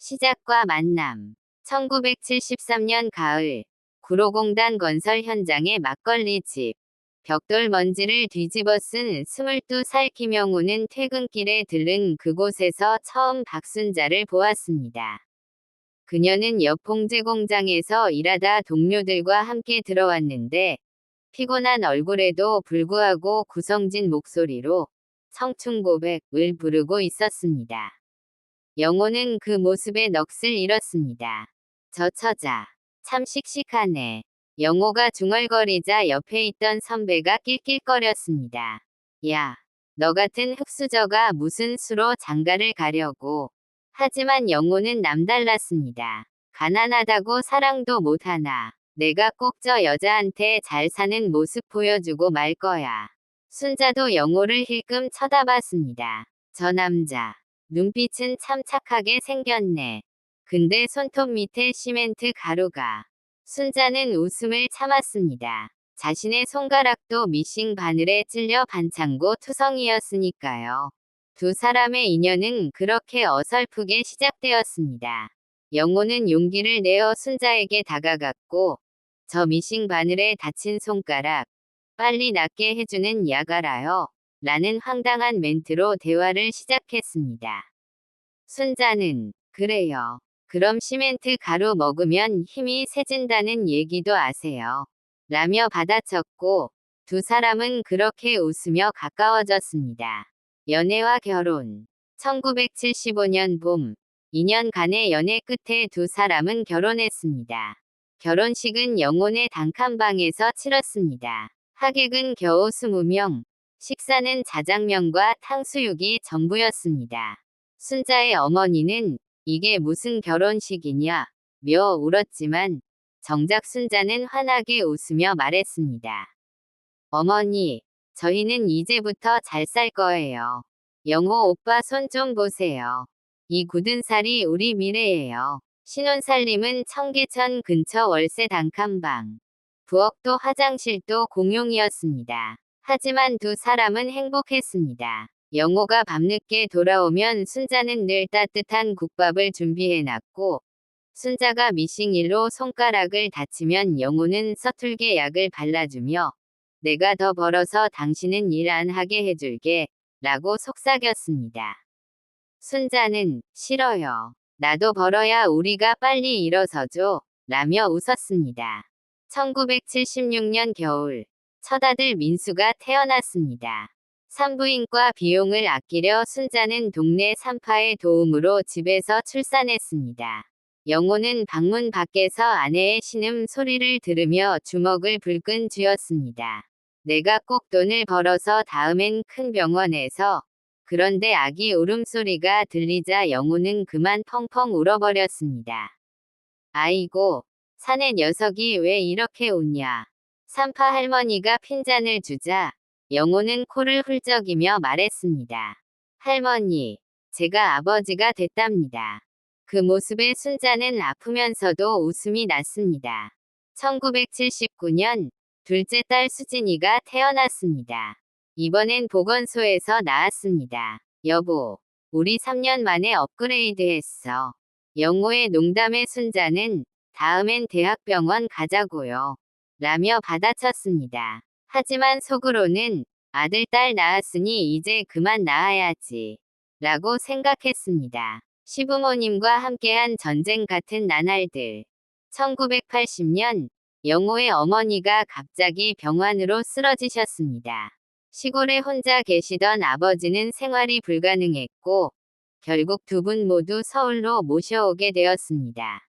시작과 만남. 1973년 가을, 구로공단 건설 현장의 막걸리 집. 벽돌 먼지를 뒤집어 쓴 22살 김영우는 퇴근길에 들른 그곳에서 처음 박순자를 보았습니다. 그녀는 옆 봉제 공장에서 일하다 동료들과 함께 들어왔는데 피곤한 얼굴에도 불구하고 구성진 목소리로 청춘 고백을 부르고 있었습니다. 영호는 그 모습에 넋을 잃었습니다. 저 처자, 참 씩씩하네. 영호가 중얼거리자 옆에 있던 선배가 낄낄거렸습니다. 야, 너 같은 흙수저가 무슨 수로 장가를 가려고. 하지만 영호는 남달랐습니다. 가난하다고 사랑도 못하나. 내가 꼭 저 여자한테 잘 사는 모습 보여주고 말 거야. 순자도 영호를 힐끔 쳐다봤습니다. 저 남자. 눈빛은 참 착하게 생겼네. 근데 손톱 밑에 시멘트 가루가. 순자는 웃음을 참았습니다. 자신의 손가락도 미싱 바늘에 찔려 반창고 투성이었으니까요. 두 사람의 인연은 그렇게 어설프게 시작되었습니다. 영호는 용기를 내어 순자에게 다가갔고, 저 미싱 바늘에 다친 손가락, 빨리 낫게 해주는 약 알아요. 라는 황당한 멘트로 대화를 시작했습니다. 순자는, 그래요. 그럼 시멘트 가루 먹으면 힘이 세진다는 얘기도 아세요. 라며 받아쳤고, 두 사람은 그렇게 웃으며 가까워졌습니다. 연애와 결혼. 1975년 봄, 2년간의 연애 끝에 두 사람은 결혼했습니다. 결혼식은 영혼의 단칸방에서 치렀습니다. 하객은 겨우 20명, 식사는 자장면과 탕수육이 전부였습니다. 순자의 어머니는 이게 무슨 결혼식이냐 며 울었지만 정작 순자는 환하게 웃으며 말했습니다. 어머니, 저희는 이제부터 잘 살 거예요. 영호 오빠 손 좀 보세요. 이 굳은 살이 우리 미래예요. 신혼살림은 청계천 근처 월세 단칸방. 부엌도 화장실도 공용이었습니다. 하지만 두 사람은 행복했습니다. 영호가 밤늦게 돌아오면 순자는 늘 따뜻한 국밥을 준비해놨고, 순자가 미싱일로 손가락을 다치면 영호는 서툴게 약을 발라주며 내가 더 벌어서 당신은 일 안 하게 해줄게 라고 속삭였습니다. 순자는 싫어요. 나도 벌어야 우리가 빨리 일어서죠 라며 웃었습니다. 1976년 겨울, 첫아들 민수가 태어났습니다. 산부인과 비용을 아끼려 순자는 동네 산파의 도움으로 집에서 출산했습니다. 영호는 방문 밖에서 아내의 신음 소리를 들으며 주먹을 불끈 쥐었습니다. 내가 꼭 돈을 벌어서 다음엔 큰 병원에서. 그런데 아기 울음소리가 들리자 영호는 그만 펑펑 울어버렸습니다. 아이고, 사내 녀석이 왜 이렇게 웃냐. 산파 할머니가 핀잔을 주자 영호는 코를 훌쩍이며 말했습니다. 할머니, 제가 아버지가 됐답니다. 그 모습에 순자는 아프면서도 웃음이 났습니다. 1979년, 둘째 딸 수진이가 태어났습니다. 이번엔 보건소에서 나왔습니다. 여보, 우리 3년 만에 업그레이드 했어. 영호의 농담에 순자는 다음엔 대학병원 가자고요. 라며 받아쳤습니다. 하지만 속으로는 아들 딸 낳았으니 이제 그만 낳아야지. 라고 생각했습니다. 시부모님과 함께한 전쟁 같은 나날들. 1980년, 영호의 어머니가 갑자기 병환으로 쓰러지셨습니다. 시골에 혼자 계시던 아버지는 생활이 불가능했고, 결국 두 분 모두 서울로 모셔오게 되었습니다.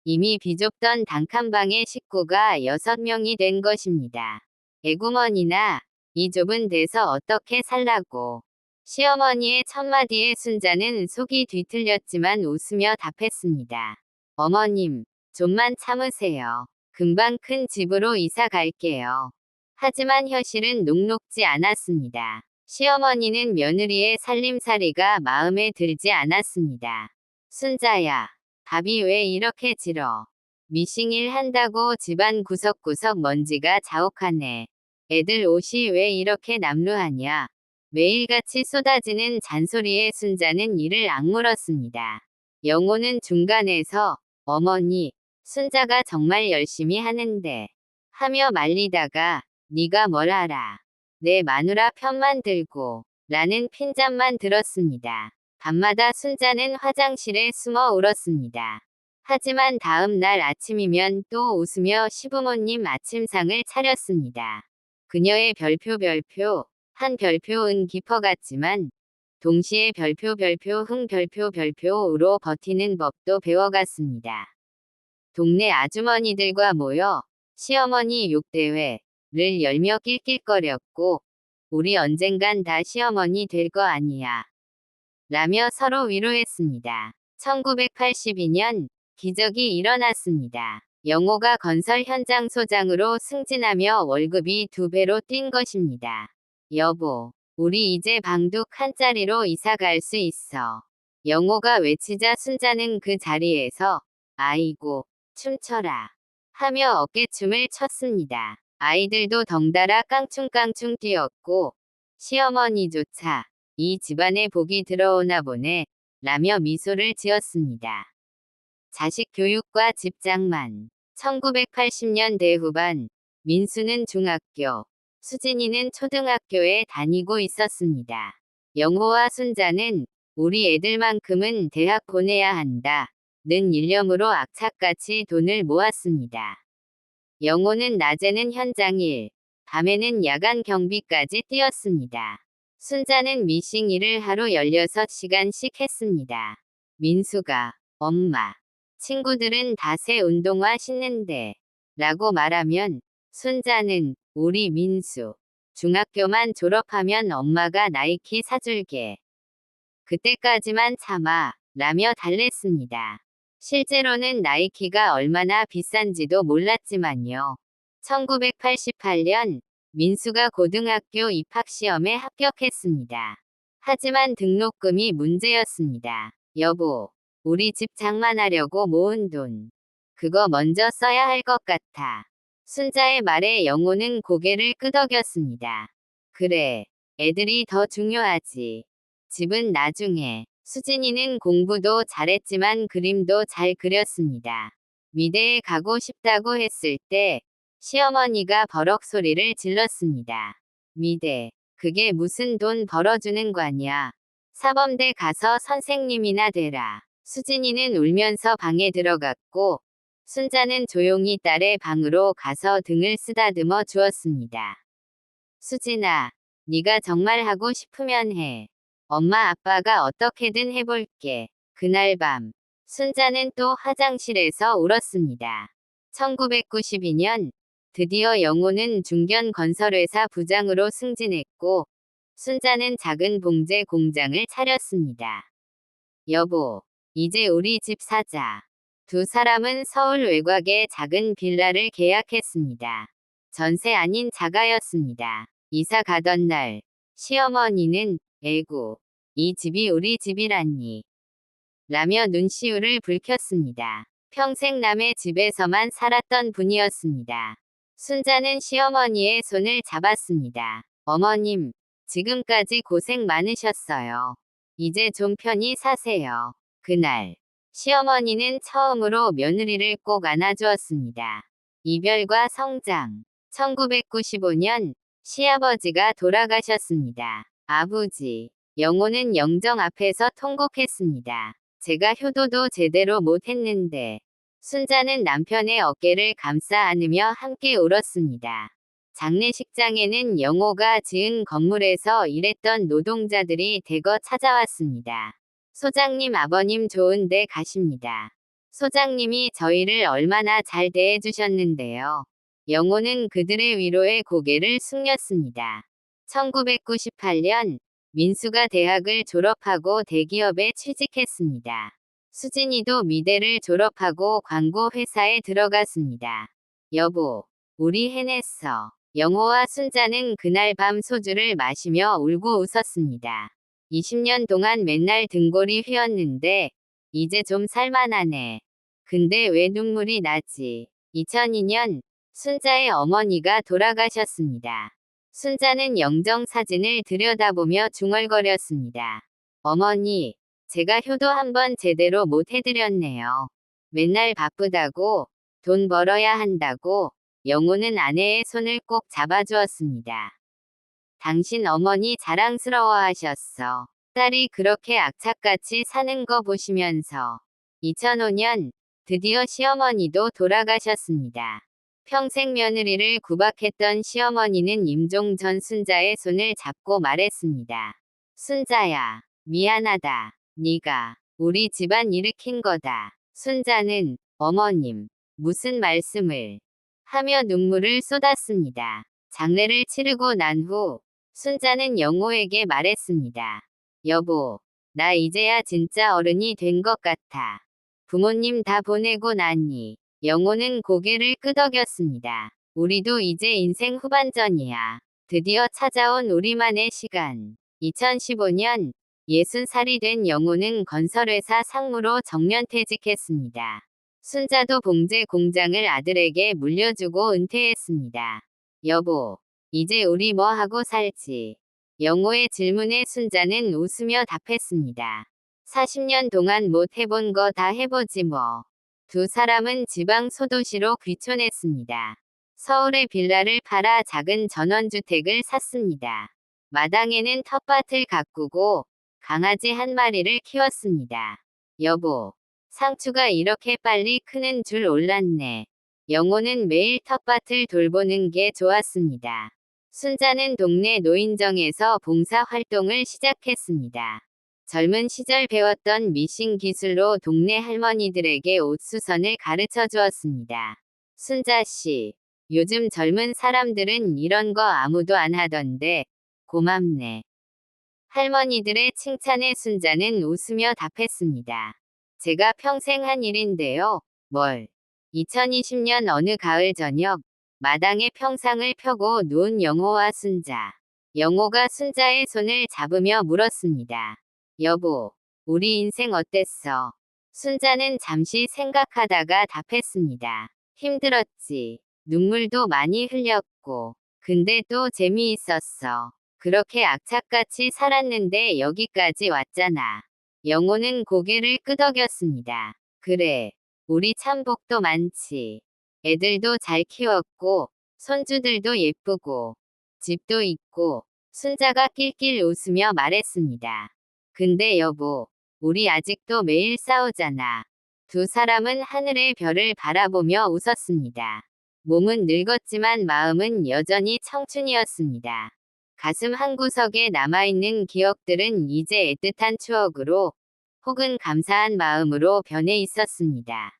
이미 비좁던 단칸방의 식구가 6명이 된 것입니다. 애구머니나, 이 좁은 데서 어떻게 살라고. 시어머니의 첫마디에 순자는 속이 뒤틀렸지만 웃으며 답했습니다. 어머님, 좀만 참으세요. 금방 큰 집으로 이사 갈게요. 하지만 현실은 녹록지 않았습니다. 시어머니는 며느리의 살림살이가 마음에 들지 않았습니다. 순자야, 밥이 왜 이렇게 질어? 미싱일 한다고 집안 구석구석 먼지가 자욱하네. 애들 옷이 왜 이렇게 남루하냐? 매일같이 쏟아지는 잔소리에 순자는 이를 악물었습니다. 영호는 중간에서 어머니, 순자가 정말 열심히 하는데 하며 말리다가 네가 뭘 알아. 내 마누라 편만 들고 라는 핀잔만 들었습니다. 밤마다 순자는 화장실에 숨어 울었습니다. 하지만 다음 날 아침이면 또 웃으며 시부모님 아침상을 차렸습니다. 그녀의 별표 한 별표은 깊어갔지만 동시에 별표 흥 별표로 버티는 법도 배워갔습니다. 동네 아주머니들과 모여 시어머니 욕대회를 열며 낄낄거렸고 우리 언젠간 다 시어머니 될 거 아니야 라며 서로 위로했습니다. 1982년 기적이 일어났습니다. 영호가 건설 현장 소장으로 승진하며 월급이 2배로 뛴 것입니다. 여보, 우리 이제 방둑 한 자리로 이사 갈 수 있어. 영호가 외치자 순자는 그 자리에서 아이고, 춤춰라 하며 어깨춤을 췄습니다. 아이들도 덩달아 깡충깡충 뛰었고 시어머니조차 이 집안에 복이 들어오나 보네 라며 미소를 지었습니다. 자식 교육과 집장만. 1980년대 후반 민수는 중학교, 수진이는 초등학교에 다니고 있었습니다. 영호와 순자는 우리 애들만큼은 대학 보내야 한다 는 일념으로 악착같이 돈을 모았습니다. 영호는 낮에는 현장 일, 밤에는 야간 경비까지 뛰었습니다. 순자는 미싱 일을 하루 16시간씩 했습니다. 민수가 엄마, 친구들은 다 새 운동화 신는데 라고 말하면 순자는 우리 민수, 중학교만 졸업하면 엄마가 나이키 사줄게. 그때까지만 참아 라며 달랬습니다. 실제로는 나이키가 얼마나 비싼지도 몰랐지만요. 1988년 민수가 고등학교 입학시험에 합격했습니다. 하지만 등록금이 문제였습니다. 여보, 우리 집 장만하려고 모은 돈. 그거 먼저 써야 할 것 같아. 순자의 말에 영호는 고개를 끄덕였습니다. 그래, 애들이 더 중요하지. 집은 나중에. 수진이는 공부도 잘했지만 그림도 잘 그렸습니다. 미대에 가고 싶다고 했을 때 시어머니가 버럭 소리를 질렀습니다. 미대, 그게 무슨 돈 벌어주는 거냐. 사범대 가서 선생님이나 되라. 수진이는 울면서 방에 들어갔고 순자는 조용히 딸의 방으로 가서 등을 쓰다듬어 주었습니다. 수진아, 네가 정말 하고 싶으면 해. 엄마 아빠가 어떻게든 해볼게. 그날 밤 순자는 또 화장실에서 울었습니다. 1992년 드디어 영호는 중견 건설회사 부장으로 승진했고 순자는 작은 봉제 공장을 차렸습니다. 여보, 이제 우리 집 사자. 두 사람은 서울 외곽에 작은 빌라를 계약했습니다. 전세 아닌 자가였습니다. 이사 가던 날 시어머니는 에구, 이 집이 우리 집이라니 라며 눈시울을 붉혔습니다. 평생 남의 집에서만 살았던 분이었습니다. 순자는 시어머니의 손을 잡았습니다. 어머님, 지금까지 고생 많으셨어요. 이제 좀 편히 사세요. 그날 시어머니는 처음으로 며느리를 꼭 안아주었습니다. 이별과 성장. 1995년 시아버지가 돌아가셨습니다. 아버지, 영호는 영정 앞에서 통곡했습니다. 제가 효도도 제대로 못했는데. 순자는 남편의 어깨를 감싸 안으며 함께 울었습니다. 장례식장에는 영호가 지은 건물에서 일했던 노동자들이 대거 찾아왔습니다. 소장님 아버님 좋은 데 가십니다. 소장님이 저희를 얼마나 잘 대해주셨는데요. 영호는 그들의 위로에 고개를 숙였습니다. 1998년 민수가 대학을 졸업하고 대기업에 취직했습니다. 수진이도 미대를 졸업하고 광고 회사에 들어갔습니다. 여보, 우리 해냈어. 영호와 순자는 그날 밤 소주를 마시며 울고 웃었습니다. 20년 동안 맨날 등골이 휘었는데 이제 좀 살만하네. 근데 왜 눈물이 나지? 2002년 순자의 어머니가 돌아가셨습니다. 순자는 영정 사진을 들여다보며 중얼거렸습니다. 어머니, 제가 효도 한번 제대로 못 해드렸네요. 맨날 바쁘다고, 돈 벌어야 한다고, 영호는 아내의 손을 꼭 잡아주었습니다. 당신 어머니 자랑스러워하셨어. 딸이 그렇게 악착같이 사는 거 보시면서. 2005년, 드디어 시어머니도 돌아가셨습니다. 평생 며느리를 구박했던 시어머니는 임종 전 순자의 손을 잡고 말했습니다. 순자야, 미안하다. 네가 우리 집안 일으킨 거다. 순자는 어머님, 무슨 말씀을 하며 눈물을 쏟았습니다. 장례를 치르고 난 후 순자는 영호에게 말했습니다. 여보, 나 이제야 진짜 어른이 된 것 같아. 부모님 다 보내고 나니. 영호는 고개를 끄덕였습니다. 우리도 이제 인생 후반전이야. 드디어 찾아온 우리만의 시간. 2015년 60살이 된 영호는 건설회사 상무로 정년퇴직했습니다. 순자도 봉제 공장을 아들에게 물려주고 은퇴했습니다. 여보, 이제 우리 뭐 하고 살지? 영호의 질문에 순자는 웃으며 답했습니다. 40년 동안 못 해본 거 다 해보지 뭐. 두 사람은 지방 소도시로 귀촌했습니다. 서울의 빌라를 팔아 작은 전원주택을 샀습니다. 마당에는 텃밭을 가꾸고 강아지 한 마리를 키웠습니다. 여보, 상추가 이렇게 빨리 크는 줄 몰랐네. 영호는 매일 텃밭을 돌보는 게 좋았습니다. 순자는 동네 노인정에서 봉사 활동을 시작했습니다. 젊은 시절 배웠던 미싱 기술로 동네 할머니들에게 옷수선을 가르쳐 주었습니다. 순자 씨, 요즘 젊은 사람들은 이런 거 아무도 안 하던데 고맙네. 할머니들의 칭찬에 순자는 웃으며 답했습니다. 제가 평생 한 일인데요. 뭘. 2020년 어느 가을 저녁, 마당에 평상을 펴고 누운 영호와 순자. 영호가 순자의 손을 잡으며 물었습니다. 여보, 우리 인생 어땠어? 순자는 잠시 생각하다가 답했습니다. 힘들었지. 눈물도 많이 흘렸고. 근데 또 재미있었어. 그렇게 악착같이 살았는데 여기까지 왔잖아. 영호는 고개를 끄덕였습니다. 그래. 우리 참 복도 많지. 애들도 잘 키웠고, 손주들도 예쁘고, 집도 있고, 순자가 낄낄 웃으며 말했습니다. 근데 여보, 우리 아직도 매일 싸우잖아. 두 사람은 하늘의 별을 바라보며 웃었습니다. 몸은 늙었지만 마음은 여전히 청춘이었습니다. 가슴 한구석에 남아있는 기억들은 이제 애틋한 추억으로 혹은 감사한 마음으로 변해 있었습니다.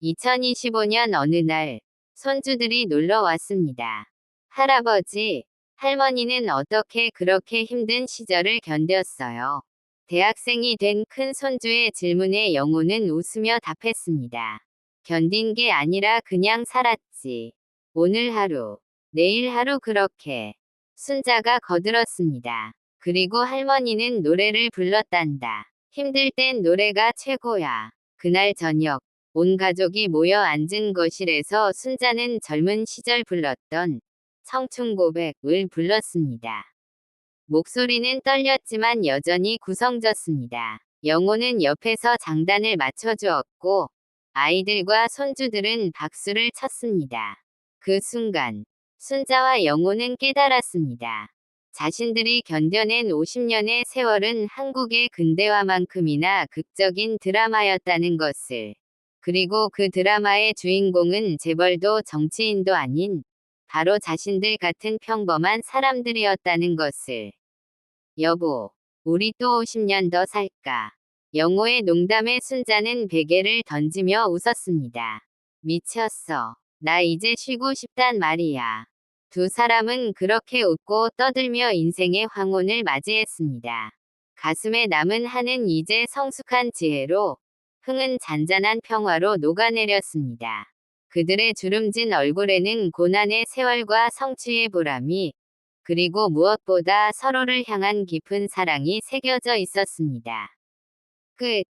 2025년 어느 날, 손주들이 놀러 왔습니다. 할아버지, 할머니는 어떻게 그렇게 힘든 시절을 견뎠어요? 대학생이 된 큰 손주의 질문에 영호는 웃으며 답했습니다. 견딘 게 아니라 그냥 살았지. 오늘 하루, 내일 하루 그렇게. 순자가 거들었습니다. 그리고 할머니는 노래를 불렀단다. 힘들 땐 노래가 최고야. 그날 저녁, 온 가족이 모여 앉은 거실에서 순자는 젊은 시절 불렀던 청춘 고백을 불렀습니다. 목소리는 떨렸지만 여전히 구성졌습니다. 영호는 옆에서 장단을 맞춰주었고 아이들과 손주들은 박수를 쳤습니다. 그 순간 순자와 영호는 깨달았습니다. 자신들이 견뎌낸 50년의 세월은 한국의 근대화만큼이나 극적인 드라마였다는 것을. 그리고 그 드라마의 주인공은 재벌도 정치인도 아닌 바로 자신들 같은 평범한 사람들이었다는 것을. 여보, 우리 또 50년 더 살까? 영호의 농담에 순자는 베개를 던지며 웃었습니다. 미쳤어. 나 이제 쉬고 싶단 말이야. 두 사람은 그렇게 웃고 떠들며 인생의 황혼을 맞이했습니다. 가슴에 남은 한은 이제 성숙한 지혜로, 흥은 잔잔한 평화로 녹아내렸습니다. 그들의 주름진 얼굴에는 고난의 세월과 성취의 보람이, 그리고 무엇보다 서로를 향한 깊은 사랑이 새겨져 있었습니다. 끝.